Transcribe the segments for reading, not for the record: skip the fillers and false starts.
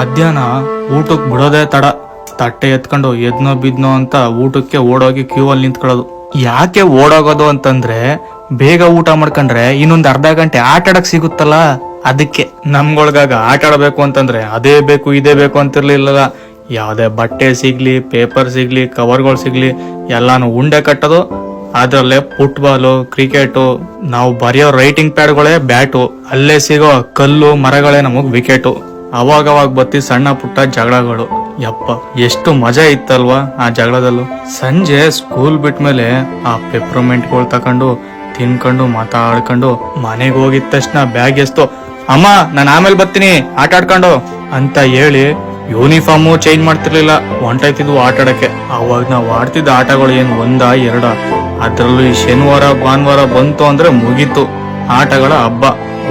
ಮಧ್ಯಾಹ್ನ ಊಟಕ್ಕೆ ಬಿಡೋದೇ ತಡ. ತಟ್ಟೆ ಎತ್ಕೊಂಡು ಎದ್ನೋ ಬಿದ್ನೋ ಅಂತ ಊಟಕ್ಕೆ ಓಡೋಗಿ ಕ್ಯೂ ಅಲ್ಲಿ ನಿಂತ್ಕೊಳ್ಳೋದು. ಯಾಕೆ ಓಡೋಗೋದು ಅಂತಂದ್ರೆ ಬೇಗ ಊಟ ಮಾಡ್ಕೊಂಡ್ರೆ ಇನ್ನೊಂದ್ ಅರ್ಧ ಗಂಟೆ ಆಟ ಆಡಕ್ ಸಿಗುತ್ತಲ್ಲ, ಅದಕ್ಕೆ. ನಮ್ಗೊಳಗಾಗ ಆಟ ಆಡಬೇಕು ಅಂತಂದ್ರೆ ಅದೇ ಬೇಕು ಇದೇ ಬೇಕು ಅಂತಿರ್ಲಿಲ್ಲ. ಯಾವ್ದೇ ಬಟ್ಟೆ ಸಿಗ್ಲಿ, ಪೇಪರ್ ಸಿಗ್ಲಿ, ಕವರ್ಗಳು ಸಿಗ್ಲಿ ಎಲ್ಲಾನು ಉಂಡೆ ಕಟ್ಟೋದು. ಅದ್ರಲ್ಲೇ ಫುಟ್ಬಾಲು, ಕ್ರಿಕೆಟು, ನಾವು ಬರೆಯೋ ರೈಟಿಂಗ್ ಪ್ಯಾಡ್ಗಳೇ ಬ್ಯಾಟು, ಅಲ್ಲೇ ಸಿಗೋ ಕಲ್ಲು ಮರಗಳೇ ನಮಗ್ ವಿಕೆಟು. ಅವಾಗವಾಗ ಬತ್ತಿ ಸಣ್ಣ ಪುಟ್ಟ ಜಗಳಗಳು. ಯಪ್ಪ ಎಷ್ಟು ಮಜಾ ಇತ್ತಲ್ವಾ ಆ ಜಗಳದಲ್ಲೂ. ಸಂಜೆ ಸ್ಕೂಲ್ ಬಿಟ್ಮೇಲೆ ಆ ಪೆಪ್ರಮೆಂಟ್ಗಳು ತಕೊಂಡು ತಿನ್ಕೊಂಡು ಮಾತಾಡ್ಕೊಂಡು ಮನೆಗೆ ಹೋಗಿದ ತಕ್ಷಣ ಬ್ಯಾಗ್ ಎಸ್ತು, ಅಮ್ಮ ನಾನು ಆಮೇಲೆ ಬರ್ತೀನಿ ಆಟ ಆಡ್ಕೊಂಡು ಅಂತ ಹೇಳಿ ಯೂನಿಫಾರ್ಮು ಚೇಂಜ್ ಮಾಡ್ತಿರ್ಲಿಲ್ಲ, ಹೊಂಟಾಯ್ತಿದ್ವು ಆಟ ಆಡಕ್ಕೆ. ಅವಾಗ ನಾವ್ ಆಡ್ತಿದ್ದ ಆಟಗಳು ಏನ್ ಒಂದ ಎರಡ, ಅದ್ರಲ್ಲೂ ಈ ಶನಿವಾರ ಭಾನುವಾರ ಬಂತು ಅಂದ್ರೆ ಮುಗೀತು ಆಟಗಳ ಹಬ್ಬ.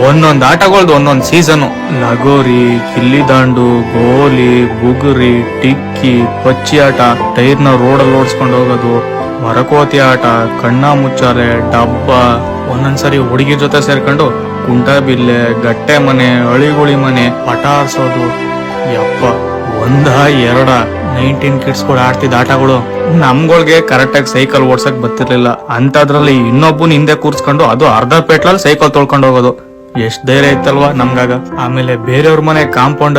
ಒಂದೊಂದ್ ಆಟಗಳದ್ದು ಒಂದೊಂದ್ ಸೀಸನ್. ಲಗೋರಿ, ಗಿಲ್ಲಿದಾಂಡು, ಗೋಲಿ, ಬುಗುರಿ, ಟಿಕ್ಕಿ, ಪಚ್ಚಿ ಆಟ, ಟೈರ್ನ ರೋಡಲ್ಲಿ ಓಡಿಸ್ಕೊಂಡು ಹೋಗೋದು, ಮರಕೋತಿ ಆಟ, ಕಣ್ಣ ಮುಚ್ಚಾಲೆ, ಡಬ್ಬ, ಒಂದೊಂದ್ಸರಿ ಹುಡುಗಿರ್ ಜೊತೆ ಸೇರ್ಕೊಂಡು ಕುಂಟಬಿಲ್ಲೆ, ಗಟ್ಟೆ ಮನೆ, ಅಳಿಗುಳಿ ಮನೆ, ಪಟ ಆರ್ಸೋದು. ಯಪ್ಪ ಒಂದ ಎರಡ 19 ಕಿಡ್ಸ್ ಕೂಡ ಆಡ್ತಿದ್ದ ಆಟಗಳು. ನಮ್ಗಳಿಗೆ ಕರೆಕ್ಟ್ ಆಗಿ ಸೈಕಲ್ ಓಡ್ಸಕ್ ಬರ್ತಿರ್ಲಿಲ್ಲ, ಅಂತದ್ರಲ್ಲಿ ಇನ್ನೊಬ್ಬನ ಹಿಂದೆ ಕೂರ್ಸ್ಕೊಂಡು ಅದು ಅರ್ಧ ಪೆಟ್ಲಲ್ಲಿ ಸೈಕಲ್ ತೊಳ್ಕೊಂಡು ಹೋಗೋದು. ಎಷ್ಟ್ ಧೈರ್ಯ ಇತ್ತಲ್ವಾ ನಮ್ಗಾಗ. ಆಮೇಲೆ ಬೇರೆಯವ್ರ ಮನೆ ಕಾಂಪೌಂಡ್